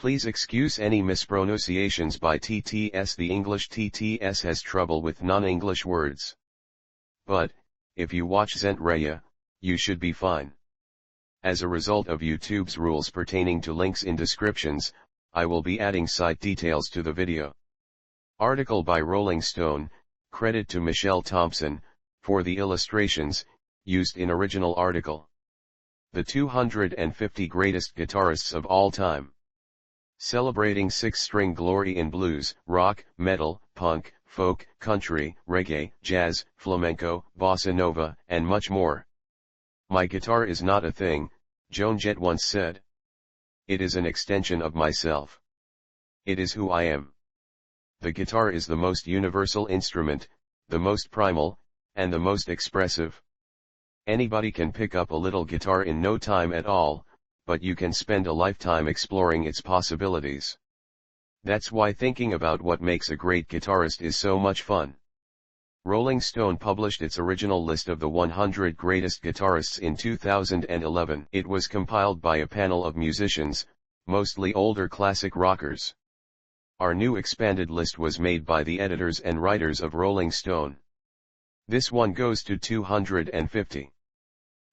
Please excuse any mispronunciations by TTS. The English TTS has trouble with non-English words. But, if you watch Zentraya, you should be fine. As a result of YouTube's rules pertaining to links in descriptions, I will be adding site details to the video. Article by Rolling Stone, credit to Michelle Thompson, for the illustrations, used in original article. The 250 Greatest Guitarists of All Time. Celebrating six-string glory in blues, rock, metal, punk, folk, country, reggae, jazz, flamenco, bossa nova, and much more. My guitar is not a thing, Joan Jett once said. It is an extension of myself. It is who I am. The guitar is the most universal instrument, the most primal, and the most expressive. Anybody can pick up a little guitar in no time at all, but you can spend a lifetime exploring its possibilities. That's why thinking about what makes a great guitarist is so much fun. Rolling Stone published its original list of the 100 greatest guitarists in 2011. It was compiled by a panel of musicians, mostly older classic rockers. Our new expanded list was made by the editors and writers of Rolling Stone. This one goes to 250.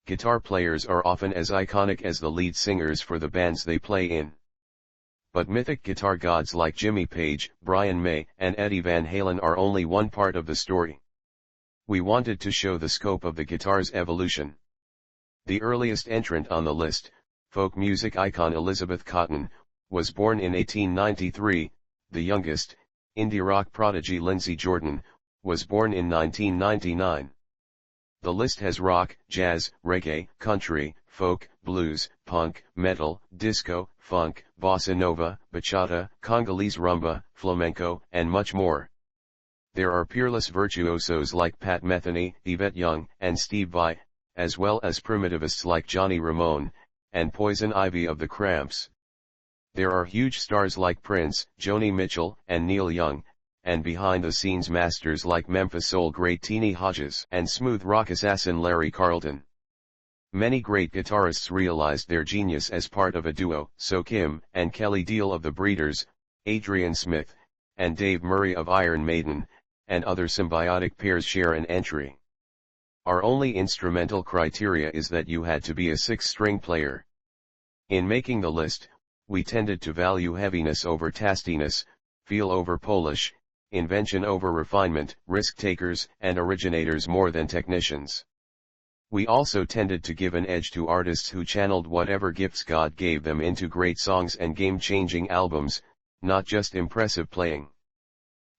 Guitar players are often as iconic as the lead singers for the bands they play in. But mythic guitar gods like Jimmy Page, Brian May, and Eddie Van Halen are only one part of the story. We wanted to show the scope of the guitar's evolution. The earliest entrant on the list, folk music icon Elizabeth Cotten, was born in 1893, the youngest, indie rock prodigy Lindsey Jordan, was born in 1999. The list has rock, jazz, reggae, country, folk, blues, punk, metal, disco, funk, bossa nova, bachata, Congolese rumba, flamenco, and much more. There are peerless virtuosos like Pat Metheny, Yvette Young, and Steve Vai, as well as primitivists like Johnny Ramone, and Poison Ivy of the Cramps. There are huge stars like Prince, Joni Mitchell, and Neil Young, and behind-the-scenes masters like Memphis Soul great Teenie Hodges and smooth rock assassin Larry Carlton. Many great guitarists realized their genius as part of a duo, so Kim and Kelly Deal of the Breeders, Adrian Smith, and Dave Murray of Iron Maiden, and other symbiotic pairs share an entry. Our only instrumental criteria is that you had to be a six-string player. In making the list, we tended to value heaviness over tastiness, feel over polish, invention over refinement, risk-takers and originators more than technicians. We also tended to give an edge to artists who channeled whatever gifts God gave them into great songs and game-changing albums, not just impressive playing.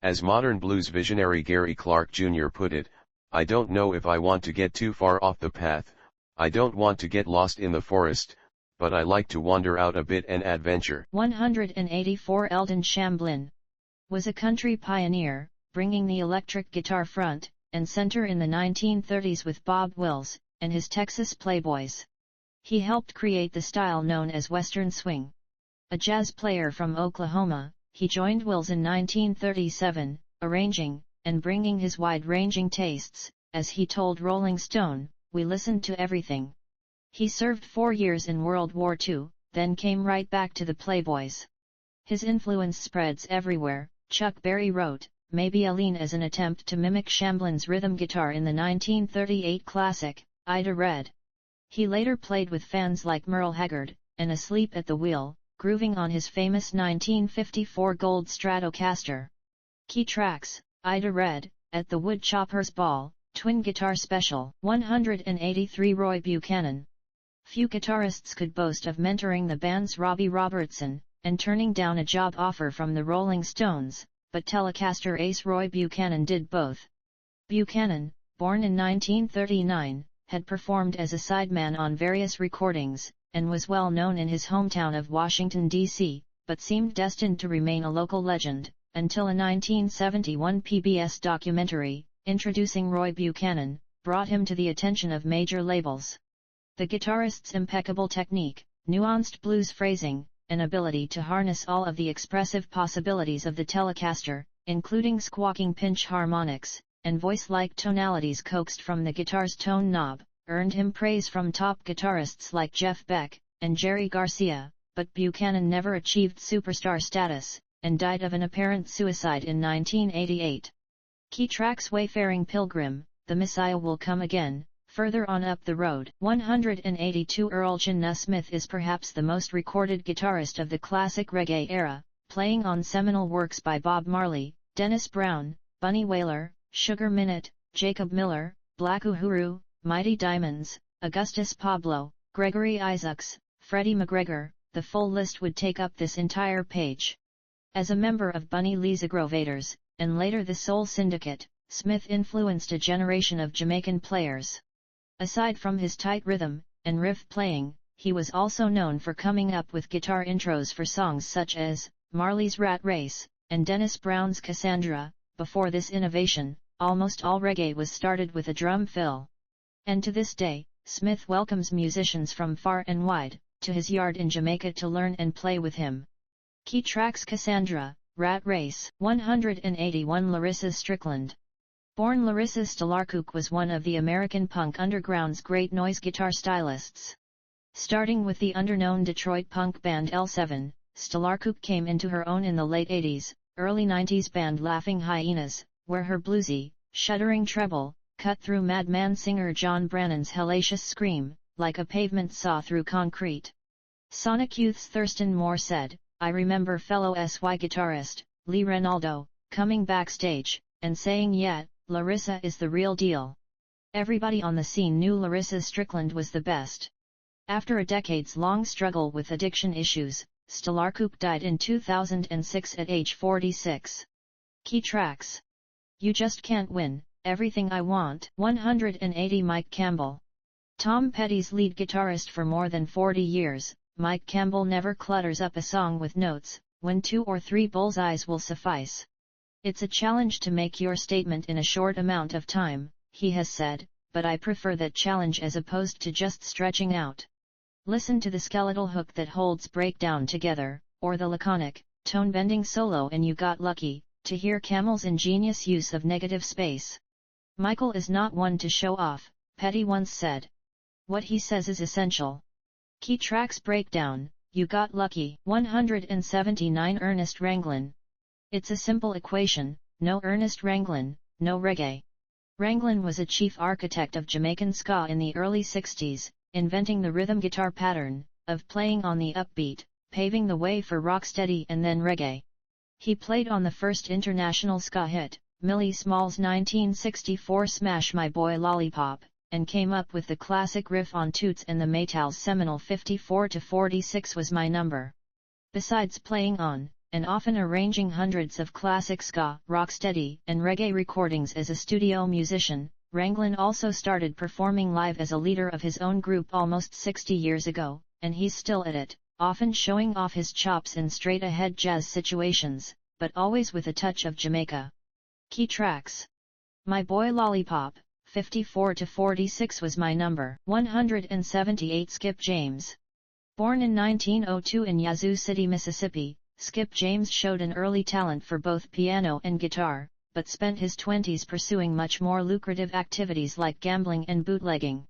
As modern blues visionary Gary Clark Jr. put it, I don't know if I want to get too far off the path, I don't want to get lost in the forest, but I like to wander out a bit and adventure. 184 Eldon Shamblin was a country pioneer, bringing the electric guitar front and center in the 1930s with Bob Wills and his Texas Playboys. He helped create the style known as Western Swing. A jazz player from Oklahoma, he joined Wills in 1937, arranging and bringing his wide-ranging tastes. As he told Rolling Stone, "We listened to everything." He served 4 years in World War II, then came right back to the Playboys. His influence spreads everywhere, Chuck Berry wrote, maybe a lean as an attempt to mimic Shamblin's rhythm guitar in the 1938 classic, Ida Red. He later played with fans like Merle Haggard, and Asleep at the Wheel, grooving on his famous 1954 gold Stratocaster. Key tracks, Ida Red, At the Woodchopper's Ball, Twin Guitar Special. 183 Roy Buchanan. Few guitarists could boast of mentoring the band's Robbie Robertson, and turning down a job offer from the Rolling Stones, but Telecaster ace Roy Buchanan did both. Buchanan, born in 1939, had performed as a sideman on various recordings, and was well known in his hometown of Washington, D.C., but seemed destined to remain a local legend, until a 1971 PBS documentary, introducing Roy Buchanan, brought him to the attention of major labels. The guitarist's impeccable technique, nuanced blues phrasing, and ability to harness all of the expressive possibilities of the Telecaster, including squawking pinch harmonics, and voice-like tonalities coaxed from the guitar's tone knob, earned him praise from top guitarists like Jeff Beck and Jerry Garcia, but Buchanan never achieved superstar status, and died of an apparent suicide in 1988. Key tracks: Wayfaring Pilgrim, The Messiah Will Come Again, Further On Up the Road. 182. Earl Janna Smith is perhaps the most recorded guitarist of the classic reggae era, playing on seminal works by Bob Marley, Dennis Brown, Bunny Wailer, Sugar Minott, Jacob Miller, Black Uhuru, Mighty Diamonds, Augustus Pablo, Gregory Isaacs, Freddie McGregor. The full list would take up this entire page. As a member of Bunny Lee's Aggrovators, and later the Soul Syndicate, Smith influenced a generation of Jamaican players. Aside from his tight rhythm and riff playing, he was also known for coming up with guitar intros for songs such as Marley's Rat Race and Dennis Brown's Cassandra. Before this innovation, almost all reggae was started with a drum fill. And to this day, Smith welcomes musicians from far and wide to his yard in Jamaica to learn and play with him. Key tracks: Cassandra, Rat Race. 181. Larissa Strickland. Born Larissa Stollarcook was one of the American punk underground's great noise guitar stylists. Starting with the underknown Detroit punk band L7, Stollarcook came into her own in the late 80s, early 90s band Laughing Hyenas, where her bluesy, shuddering treble cut through Madman singer John Brannon's hellacious scream, like a pavement saw through concrete. Sonic Youth's Thurston Moore said, "I remember fellow SY guitarist, Lee Ranaldo, coming backstage, and saying, 'Yeah, Larissa is the real deal.'" Everybody on the scene knew Larissa Strickland was the best. After a decades-long struggle with addiction issues, Stollarcook died in 2006 at age 46. Key tracks: You Just Can't Win, Everything I Want. 180. Mike Campbell. Tom Petty's lead guitarist for more than 40 years, Mike Campbell never clutters up a song with notes, when 2 or 3 bullseyes will suffice. "It's a challenge to make your statement in a short amount of time," he has said, "but I prefer that challenge as opposed to just stretching out. Listen to the skeletal hook that holds breakdown together, or the laconic, tone-bending solo and you got lucky, to hear Campbell's ingenious use of negative space. Michael is not one to show off," Petty once said. What he says is essential. Key tracks: Breakdown, You Got Lucky. 179. Ernest Ranglin. It's a simple equation: no Ernest Ranglin, no reggae. Ranglin was a chief architect of Jamaican ska in the early 60s, inventing the rhythm guitar pattern, of playing on the upbeat, paving the way for rocksteady and then reggae. He played on the first international ska hit, Millie Small's 1964 smash My Boy Lollipop, and came up with the classic riff on Toots and the Maytals' seminal 54-46 Was My Number. Besides playing on, and often arranging hundreds of classic ska, rocksteady, and reggae recordings as a studio musician, Ranglin also started performing live as a leader of his own group almost 60 years ago, and he's still at it, often showing off his chops in straight-ahead jazz situations, but always with a touch of Jamaica. Key tracks: My Boy Lollipop, 54-46 Was My Number. 178. Skip James. Born in 1902 in Yazoo City, Mississippi, Skip James showed an early talent for both piano and guitar, but spent his 20s pursuing much more lucrative activities like gambling and bootlegging.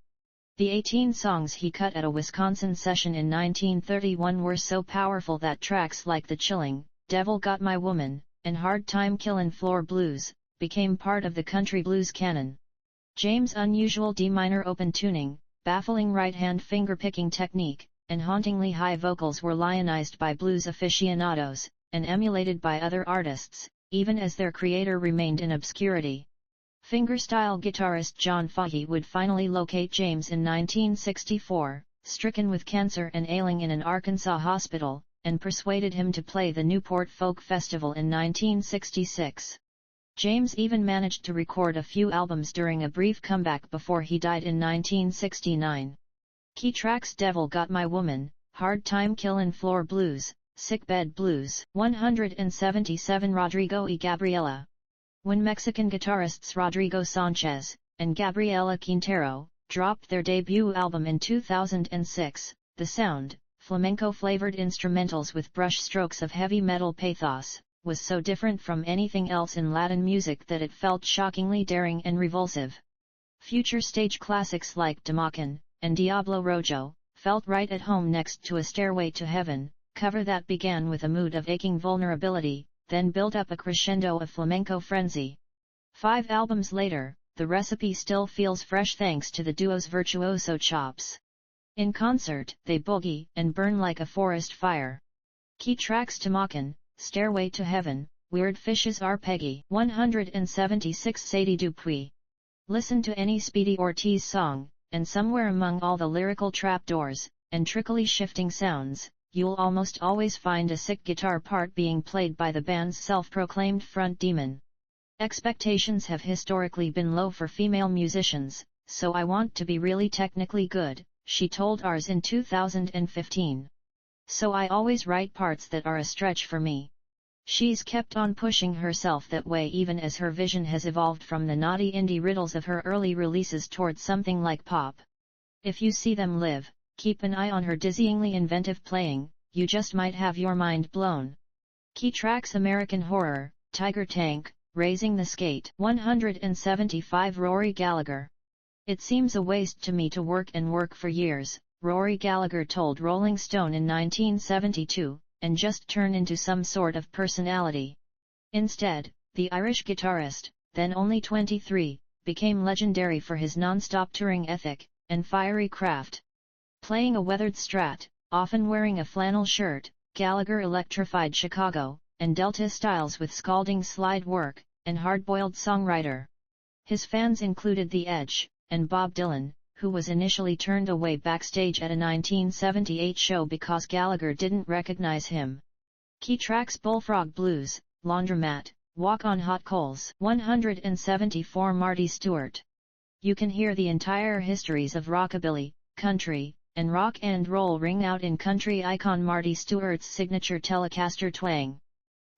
The 18 songs he cut at a Wisconsin session in 1931 were so powerful that tracks like The Chilling, Devil Got My Woman, and Hard Time Killin' Floor Blues became part of the country blues canon. James' unusual D minor open tuning, baffling right-hand finger-picking technique, and hauntingly high vocals were lionized by blues aficionados, and emulated by other artists, even as their creator remained in obscurity. Fingerstyle guitarist John Fahey would finally locate James in 1964, stricken with cancer and ailing in an Arkansas hospital, and persuaded him to play the Newport Folk Festival in 1966. James even managed to record a few albums during a brief comeback before he died in 1969. Key tracks: Devil Got My Woman, Hard Time Killin' Floor Blues, Sickbed Blues. 177. Rodrigo y Gabriela. When Mexican guitarists Rodrigo Sanchez and Gabriela Quintero dropped their debut album in 2006, the sound, flamenco-flavored instrumentals with brush strokes of heavy metal pathos, was so different from anything else in Latin music that it felt shockingly daring and revulsive. Future stage classics like Demacan and Diablo Rojo felt right at home next to A Stairway to Heaven, cover that began with a mood of aching vulnerability, then built up a crescendo of flamenco frenzy. 5 albums later, the recipe still feels fresh thanks to the duo's virtuoso chops. In concert, they boogie and burn like a forest fire. Key tracks: Tamakan, Stairway to Heaven, Weird Fishes, Arpeggi 176, Sadie Dupuis. Listen to any Speedy Ortiz song, and somewhere among all the lyrical trapdoors and trickly shifting sounds, you'll almost always find a sick guitar part being played by the band's self-proclaimed front demon. Expectations have historically been low for female musicians, so I want to be really technically good, she told Ars in 2015. So I always write parts that are a stretch for me. She's kept on pushing herself that way even as her vision has evolved from the naughty indie riddles of her early releases towards something like pop. If you see them live, keep an eye on her dizzyingly inventive playing, you just might have your mind blown. Key tracks: American Horror, Tiger Tank, Raising the Skate 175, Rory Gallagher. It seems a waste to me to work and work for years, Rory Gallagher told Rolling Stone in 1972, and just turn into some sort of personality. Instead, the Irish guitarist, then only 23, became legendary for his non-stop touring ethic and fiery craft. Playing a weathered Strat, often wearing a flannel shirt, Gallagher electrified Chicago and Delta styles with scalding slide work and hard-boiled songwriter. His fans included The Edge and Bob Dylan, who was initially turned away backstage at a 1978 show because Gallagher didn't recognize him. Key tracks: Bullfrog Blues, Laundromat, Walk on Hot Coals 174, Marty Stewart. You can hear the entire histories of rockabilly, country, and rock and roll ring out in country icon Marty Stewart's signature Telecaster twang.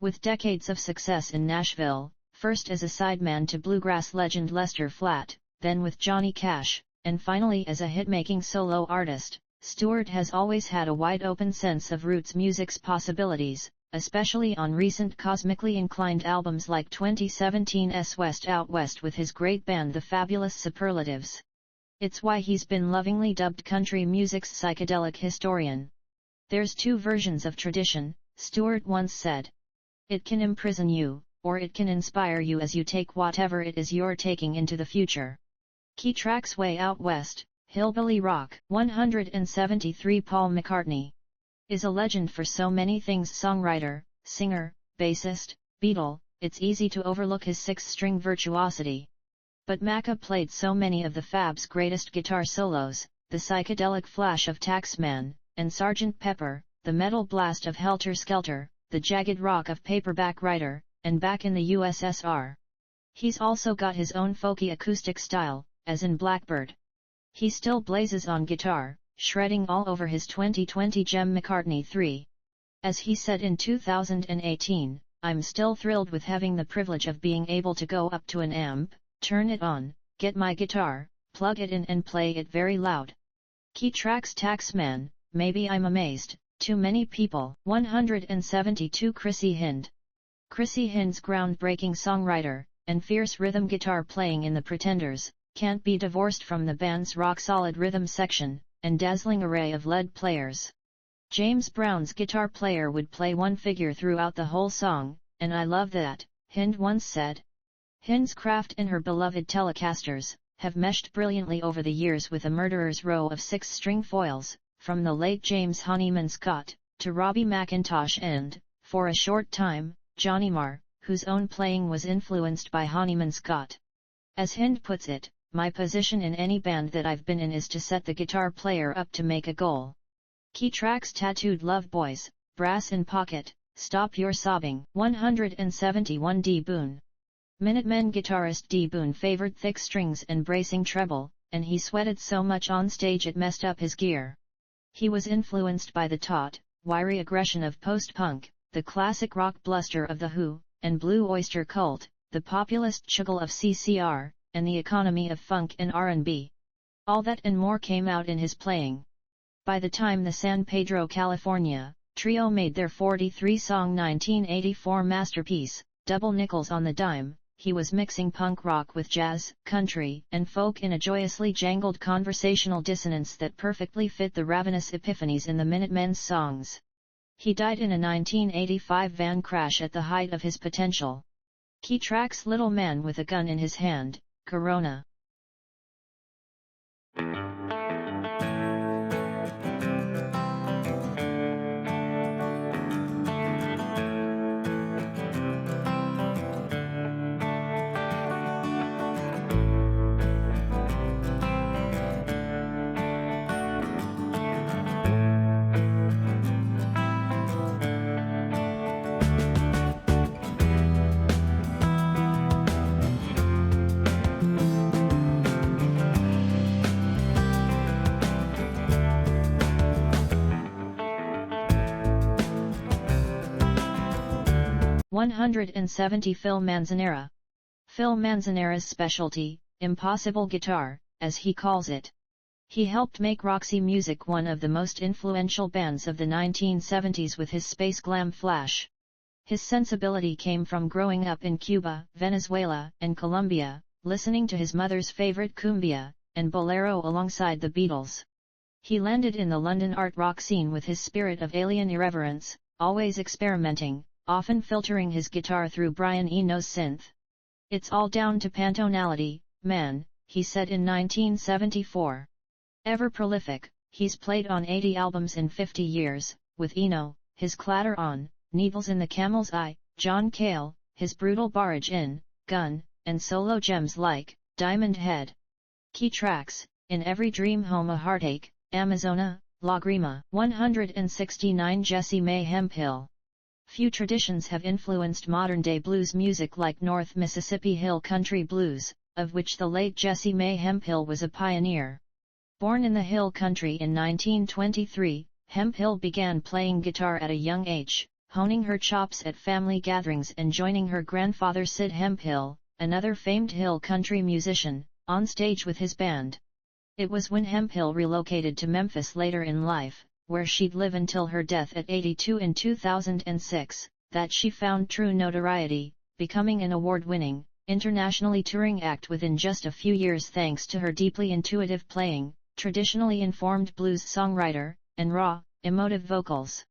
With decades of success in Nashville, first as a sideman to bluegrass legend Lester Flatt, then with Johnny Cash, and finally as a hit-making solo artist, Stewart has always had a wide-open sense of roots music's possibilities, especially on recent cosmically inclined albums like 2017's West Out West with his great band The Fabulous Superlatives. It's why he's been lovingly dubbed country music's psychedelic historian. There's 2 versions of tradition, Stewart once said. It can imprison you, or it can inspire you as you take whatever it is you're taking into the future. Key tracks: Way Out West, Hillbilly Rock 173, Paul McCartney is a legend for so many things: songwriter, singer, bassist, Beatle. It's easy to overlook his 6-string virtuosity. But Macca played so many of the Fab's greatest guitar solos, the psychedelic flash of Taxman, and Sgt. Pepper, the metal blast of Helter Skelter, the jagged rock of Paperback Writer, and Back in the USSR. He's also got his own folky acoustic style, as in Blackbird. He still blazes on guitar, shredding all over his 2020 gem McCartney 3. As he said in 2018, "I'm still thrilled with having the privilege of being able to go up to an amp, turn it on, get my guitar, plug it in and play it very loud." Key tracks: Taxman, Maybe I'm Amazed, Too Many People 172, Chrissy Hind. Chrissy Hind's groundbreaking songwriter, and fierce rhythm guitar playing in The Pretenders, can't be divorced from the band's rock-solid rhythm section, and dazzling array of lead players. James Brown's guitar player would play one figure throughout the whole song, and I love that, Hind once said. Hind's craft and her beloved Telecasters have meshed brilliantly over the years with a murderer's row of 6-string foils, from the late James Honeyman Scott, to Robbie McIntosh and, for a short time, Johnny Marr, whose own playing was influenced by Honeyman Scott. As Hind puts it, "My position in any band that I've been in is to set the guitar player up to make a goal." Key tracks: Tattooed Love Boys, Brass in Pocket, Stop Your Sobbing 171, D. Boon. Minutemen guitarist D. Boon favored thick strings and bracing treble, and he sweated so much on stage it messed up his gear. He was influenced by the taut, wiry aggression of post-punk, the classic rock bluster of The Who, and Blue Oyster Cult, the populist chuggle of CCR, and the economy of funk and R&B. All that and more came out in his playing. By the time the San Pedro, California, trio made their 43-song 1984 masterpiece, Double Nickels on the Dime, he was mixing punk rock with jazz, country, and folk in a joyously jangled conversational dissonance that perfectly fit the ravenous epiphanies in the Minutemen's songs. He died in a 1985 van crash at the height of his potential. Key tracks: Little Man with a Gun in His Hand, Corona. (170) Phil Manzanera. Phil Manzanera's specialty, impossible guitar, as he calls it. He helped make Roxy Music one of the most influential bands of the 1970s with his space glam flash. His sensibility came from growing up in Cuba, Venezuela, and Colombia, listening to his mother's favorite cumbia and bolero alongside the Beatles. He landed in the London art rock scene with his spirit of alien irreverence, always experimenting, often filtering his guitar through Brian Eno's synth. "It's all down to pantonality, man," he said in 1974. Ever prolific, he's played on 80 albums in 50 years, with Eno, his Clatter On, Needles in the Camel's Eye, John Cale, his brutal barrage in, Gun, and solo gems like, Diamond Head. Key tracks: In Every Dream Home a Heartache, Amazona, Lagrima. 169 Jessie May Hemphill. Few traditions have influenced modern-day blues music like North Mississippi Hill Country Blues, of which the late Jessie May Hemphill was a pioneer. Born in the Hill Country in 1923, Hemphill began playing guitar at a young age, honing her chops at family gatherings and joining her grandfather Sid Hemphill, another famed Hill Country musician, on stage with his band. It was when Hemphill relocated to Memphis later in life, where she'd live until her death at 82 in 2006, that she found true notoriety, becoming an award-winning, internationally touring act within just a few years thanks to her deeply intuitive playing, traditionally informed blues songwriter, and raw, emotive vocals.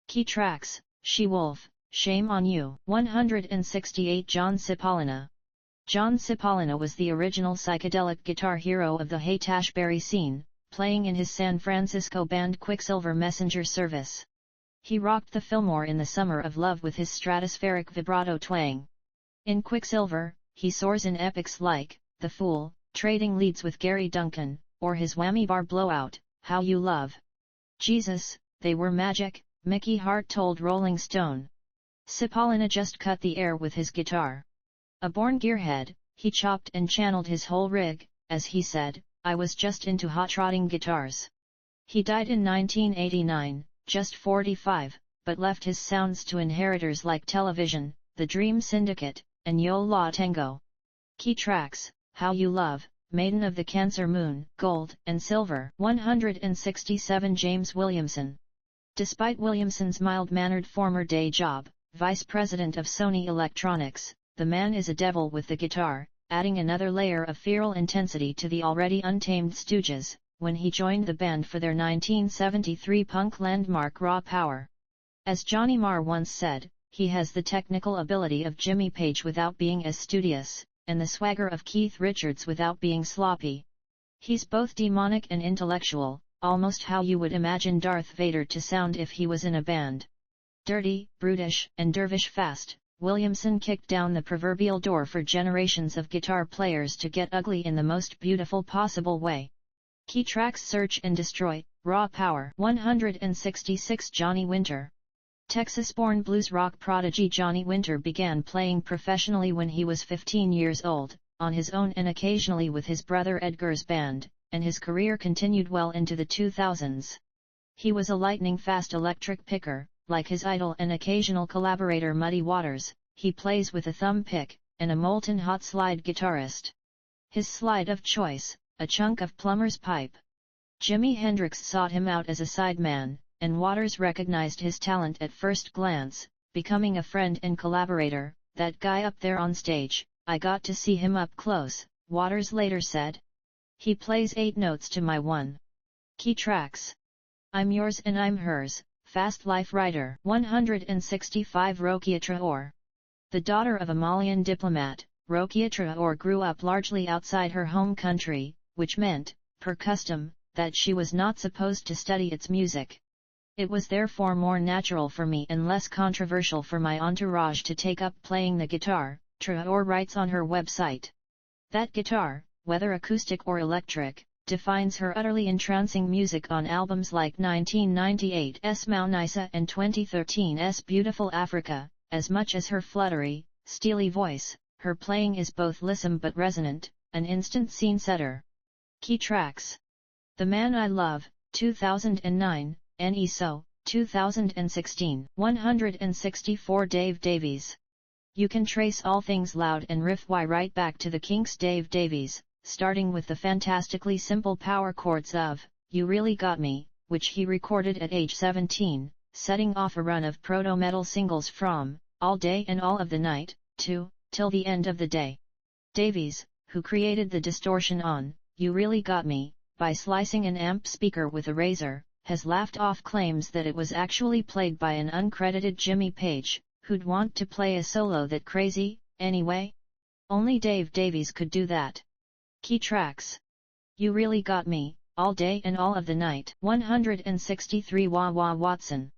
Key tracks: She-Wolf, Shame on You. 168 John Cipollina. John Cipollina was the original psychedelic guitar hero of the Haight-Ashbury scene, playing in his San Francisco band Quicksilver Messenger Service. He rocked the Fillmore in the Summer of Love with his stratospheric vibrato twang. In Quicksilver, he soars in epics like The Fool, trading leads with Gary Duncan, or his whammy bar blowout, How You Love. Jesus, They Were Magic, Mickey Hart told Rolling Stone. Cipollina just cut the air with his guitar. A born gearhead, he chopped and channeled his whole rig, as he said, "I was just into hot-rodding guitars." He died in 1989, just 45, but left his sounds to inheritors like Television, The Dream Syndicate, and Yo La Tengo. Key tracks: How You Love, Maiden of the Cancer Moon, Gold and Silver. 167 James Williamson. Despite Williamson's mild-mannered former day job, vice president of Sony Electronics, the man is a devil with the guitar, adding another layer of feral intensity to the already untamed Stooges, when he joined the band for their 1973 punk landmark Raw Power. As Johnny Marr once said, he has the technical ability of Jimmy Page without being as studious, and the swagger of Keith Richards without being sloppy. He's both demonic and intellectual, almost how you would imagine Darth Vader to sound if he was in a band. Dirty, brutish, and dervish fast, Williamson kicked down the proverbial door for generations of guitar players to get ugly in the most beautiful possible way. Key tracks: Search and Destroy, Raw Power. 166 Johnny Winter. Texas-born blues rock prodigy Johnny Winter began playing professionally when he was 15 years old, on his own and occasionally with his brother Edgar's band, and his career continued well into the 2000s. He was a lightning-fast electric picker, like his idol and occasional collaborator Muddy Waters. He plays with a thumb pick, and a molten hot slide guitarist. His slide of choice, a chunk of plumber's pipe. Jimi Hendrix sought him out as a sideman, and Waters recognized his talent at first glance, becoming a friend and collaborator. "That guy up there on stage, I got to see him up close," Waters later said. "He plays 8 notes to my 1." Key tracks: I'm Yours and I'm Hers, fast life writer. 165 Rokia Traore. The daughter of a Malian diplomat, Rokia Traore grew up largely outside her home country, which meant, per custom, that she was not supposed to study its music. It was therefore more natural for me and less controversial for my entourage to take up playing the guitar, Traore writes on her website. That guitar, whether acoustic or electric, defines her utterly entrancing music on albums like 1998's Maunisa and 2013's Beautiful Africa. As much as her fluttery, steely voice, her playing is both lissom but resonant, an instant scene setter. Key tracks: The Man I Love, 2009, N.E. So, 2016. 164 Dave Davies. You can trace all things loud and riff why right back to the Kinks' Dave Davies, starting with the fantastically simple power chords of You Really Got Me, which he recorded at age 17, setting off a run of proto-metal singles from All Day and All of the Night to Till the End of the Day. Davies, who created the distortion on You Really Got Me, by slicing an amp speaker with a razor, has laughed off claims that it was actually played by an uncredited Jimmy Page, who'd want to play a solo that crazy, anyway? Only Dave Davies could do that. Key tracks: You Really Got Me, All Day and All of the Night. 163 Wah Wah Watson.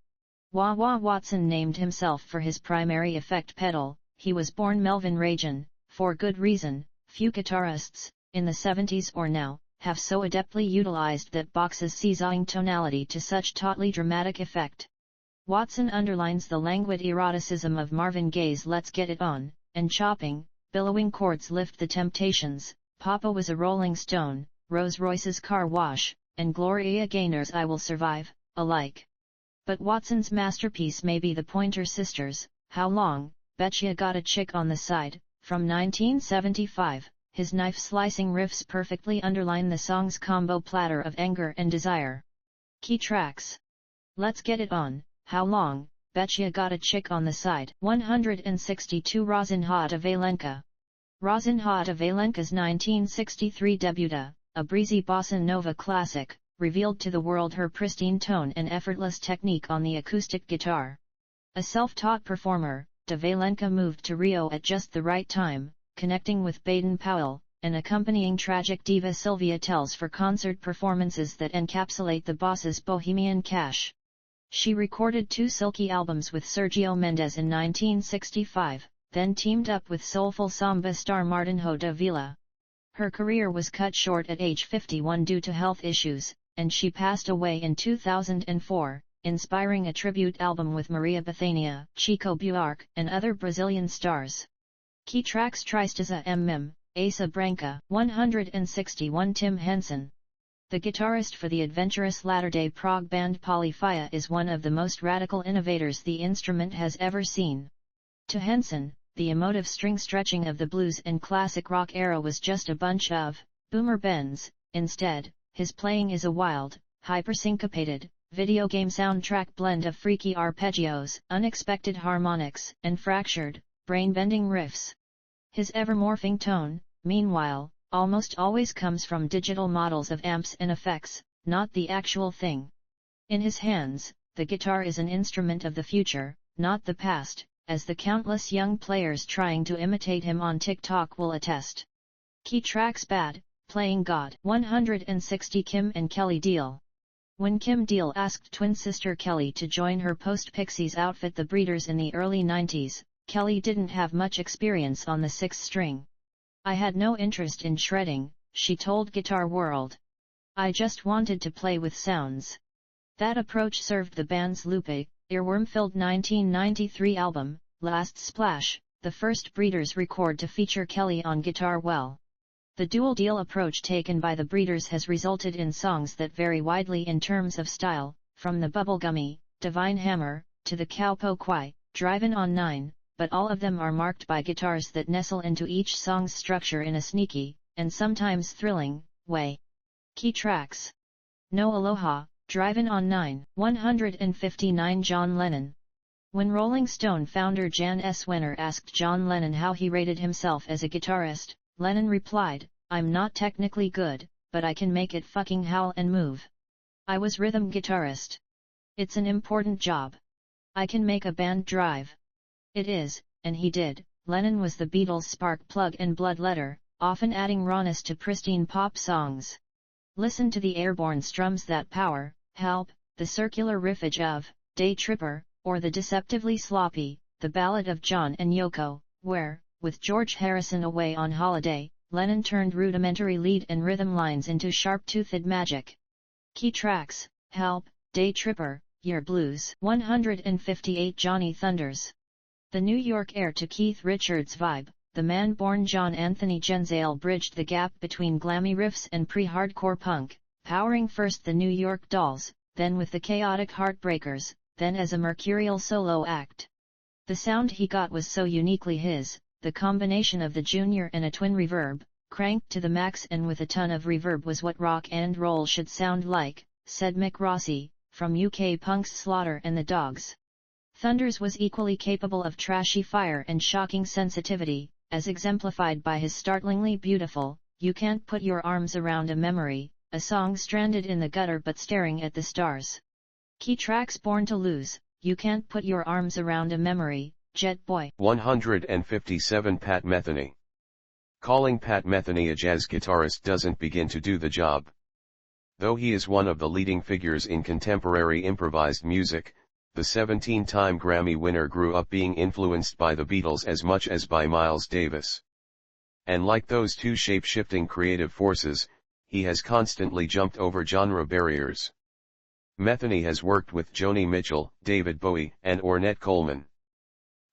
Wah Wah Watson named himself for his primary effect pedal. He was born Melvin Rajan, for good reason. Few guitarists, in the 70s or now, have so adeptly utilized that box's seesawing tonality to such tautly dramatic effect. Watson underlines the languid eroticism of Marvin Gaye's Let's Get It On, and chopping, billowing chords lift the temptations. Papa Was a Rolling Stone, Rolls Royce's Car Wash, and Gloria Gaynor's I Will Survive, alike. But Watson's masterpiece may be the Pointer Sisters, How Long, Betcha Got a Chick on the Side, from 1975. His knife-slicing riffs perfectly underline the song's combo platter of anger and desire. Key tracks: Let's Get It On, How Long, Betcha Got a Chick on the Side. 162 Rosinha Valenka. Rosinha Valenka's 1963 debut, a breezy bossa nova classic, revealed to the world her pristine tone and effortless technique on the acoustic guitar. A self-taught performer, Valenka moved to Rio at just the right time, connecting with Baden Powell, and accompanying tragic diva Sylvia Tells for concert performances that encapsulate the boss's bohemian cash. She recorded 2 silky albums with Sergio Mendes in 1965, then teamed up with soulful samba star Martinho da Vila. Her career was cut short at age 51 due to health issues, and she passed away in 2004, inspiring a tribute album with Maria Bethânia, Chico Buarque, and other Brazilian stars. Key tracks: Tristeza Mim, Asa Branca. 161 Tim Henson. The guitarist for the adventurous latter-day prog band Polyphia is one of the most radical innovators the instrument has ever seen. To Henson, the emotive string stretching of the blues and classic rock era was just a bunch of boomer bends. Instead, his playing is a wild, hyper-syncopated, video game soundtrack blend of freaky arpeggios, unexpected harmonics, and fractured, brain-bending riffs. His ever-morphing tone, meanwhile, almost always comes from digital models of amps and effects, not the actual thing. In his hands, the guitar is an instrument of the future, not the past, as the countless young players trying to imitate him on TikTok will attest. Key tracks: Bad, Playing God. 160 Kim and Kelly Deal. When Kim Deal asked twin sister Kelly to join her post-Pixies outfit the Breeders in the early 90s, Kelly didn't have much experience on the 6th string. I had no interest in shredding, she told Guitar World. I just wanted to play with sounds. That approach served the band's loopy, earworm-filled 1993 album, Last Splash, the first Breeders record to feature Kelly on guitar well. The dual-deal approach taken by the Breeders has resulted in songs that vary widely in terms of style, from the bubblegummy, Divine Hammer, to the Cowpo Kwai, Drivin' on 9, but all of them are marked by guitars that nestle into each song's structure in a sneaky, and sometimes thrilling, way. Key tracks: No Aloha, Drivin' on 9. 159 John Lennon. When Rolling Stone founder Jan S. Wenner asked John Lennon how he rated himself as a guitarist, Lennon replied, "I'm not technically good, but I can make it fucking howl and move. I was rhythm guitarist." It's an important job. I can make a band drive. It is, and he did. Lennon was the Beatles' spark plug and bloodletter, often adding rawness to pristine pop songs. Listen to the airborne strums that power, Help, the circular riffage of Day Tripper, or the deceptively sloppy The Ballad of John and Yoko, where, with George Harrison away on holiday, Lennon turned rudimentary lead and rhythm lines into sharp-toothed magic. Key tracks: Help, Day Tripper, Year Blues. 158 Johnny Thunders. The New York heir to Keith Richards' vibe, the man-born John Anthony Genzale bridged the gap between glammy riffs and pre-hardcore punk, powering first the New York Dolls, then with the Chaotic Heartbreakers, then as a mercurial solo act. The sound he got was so uniquely his, the combination of the junior and a twin reverb, cranked to the max and with a ton of reverb was what rock and roll should sound like, said Mick Rossi, from UK punk's Slaughter and the Dogs. Thunders was equally capable of trashy fire and shocking sensitivity, as exemplified by his startlingly beautiful, You Can't Put Your Arms Around a Memory, a song stranded in the gutter but staring at the stars. Key tracks: Born to Lose, You Can't Put Your Arms Around a Memory, Jet Boy. 157 Pat Metheny. Calling Pat Metheny a jazz guitarist doesn't begin to do the job. Though he is one of the leading figures in contemporary improvised music, the 17-time Grammy winner grew up being influenced by the Beatles as much as by Miles Davis. And like those two shape-shifting creative forces, he has constantly jumped over genre barriers. Metheny has worked with Joni Mitchell, David Bowie, and Ornette Coleman.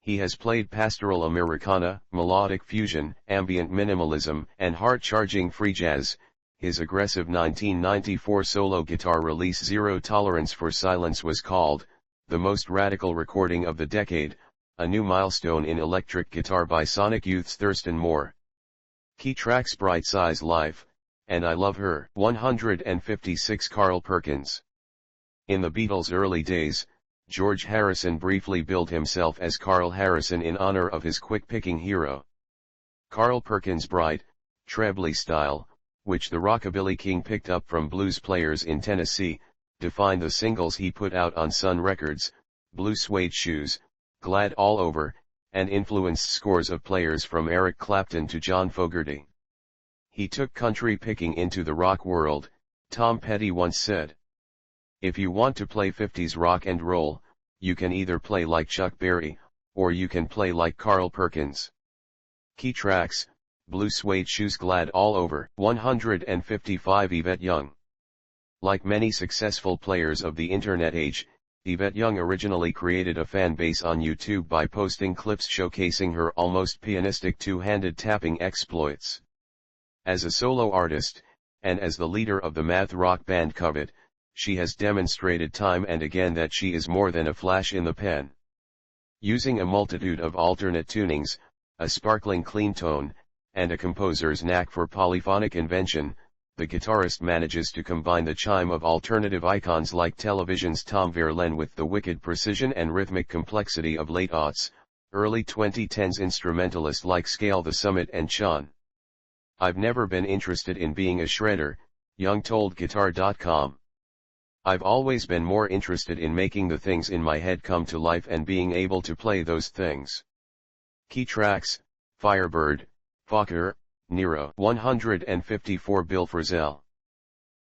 He has played pastoral Americana, melodic fusion, ambient minimalism, and hard-charging free jazz. His aggressive 1994 solo guitar release Zero Tolerance for Silence was called the most radical recording of the decade, a new milestone in electric guitar by Sonic Youth's Thurston Moore. Key tracks: Bright Size Life, and I Love Her. 156 Carl Perkins. In the Beatles' early days, George Harrison briefly billed himself as Carl Harrison in honor of his quick-picking hero. Carl Perkins' bright, trebly style, which the rockabilly king picked up from blues players in Tennessee, defined the singles he put out on Sun Records, Blue Suede Shoes, Glad All Over, and influenced scores of players from Eric Clapton to John Fogerty. He took country picking into the rock world, Tom Petty once said. If you want to play 50s rock and roll, you can either play like Chuck Berry, or you can play like Carl Perkins. Key tracks: Blue Suede Shoes, Glad All Over. 155 Yvette Young. Like many successful players of the internet age, Yvette Young originally created a fan base on YouTube by posting clips showcasing her almost pianistic two-handed tapping exploits. As a solo artist, and as the leader of the math rock band Covet, she has demonstrated time and again that she is more than a flash in the pan. Using a multitude of alternate tunings, a sparkling clean tone, and a composer's knack for polyphonic invention, the guitarist manages to combine the chime of alternative icons like television's Tom Verlaine with the wicked precision and rhythmic complexity of late aughts, early 2010s instrumentalists like Scale the Summit and Sean. I've never been interested in being a shredder, Young told Guitar.com. I've always been more interested in making the things in my head come to life and being able to play those things. Key tracks: Firebird, Fokker, Nero. 154 Bill Frisell.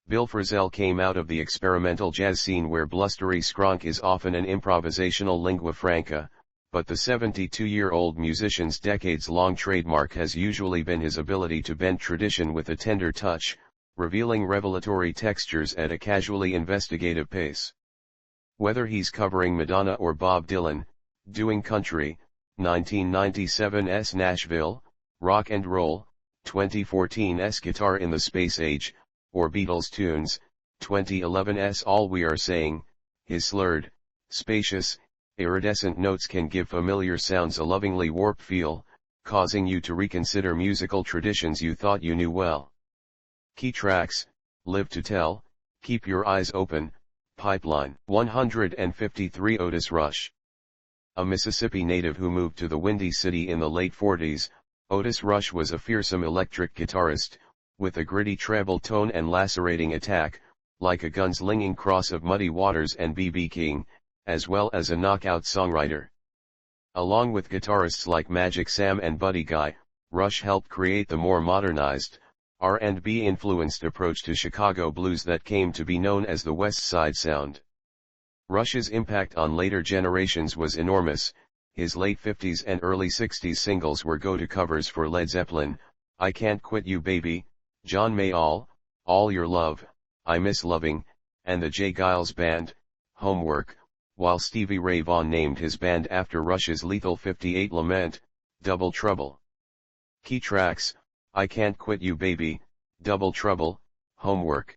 Bill Frisell came out of the experimental jazz scene where blustery skronk is often an improvisational lingua franca, but the 72-year-old musician's decades-long trademark has usually been his ability to bend tradition with a tender touch, revealing revelatory textures at a casually investigative pace. Whether he's covering Madonna or Bob Dylan, doing country, 1997's Nashville, rock and roll, 2014's Guitar in the Space Age, or Beatles tunes, 2011's All We Are Saying, his slurred, spacious, iridescent notes can give familiar sounds a lovingly warped feel, causing you to reconsider musical traditions you thought you knew well. Key tracks: Live to Tell, Keep Your Eyes Open, Pipeline. 153 Otis Rush. A Mississippi native who moved to the Windy City in the late 40s, Otis Rush was a fearsome electric guitarist, with a gritty treble tone and lacerating attack, like a gunslinging cross of Muddy Waters and B.B. King, as well as a knockout songwriter. Along with guitarists like Magic Sam and Buddy Guy, Rush helped create the more modernized, R&B-influenced approach to Chicago blues that came to be known as the West Side Sound. Rush's impact on later generations was enormous. His late 50s and early 60s singles were go-to covers for Led Zeppelin, I Can't Quit You Baby, John Mayall, All Your Love, I Miss Loving, and the J. Geils Band, Homework, while Stevie Ray Vaughan named his band after Rush's Lethal 58 lament, Double Trouble. Key tracks, I Can't Quit You Baby, Double Trouble, Homework.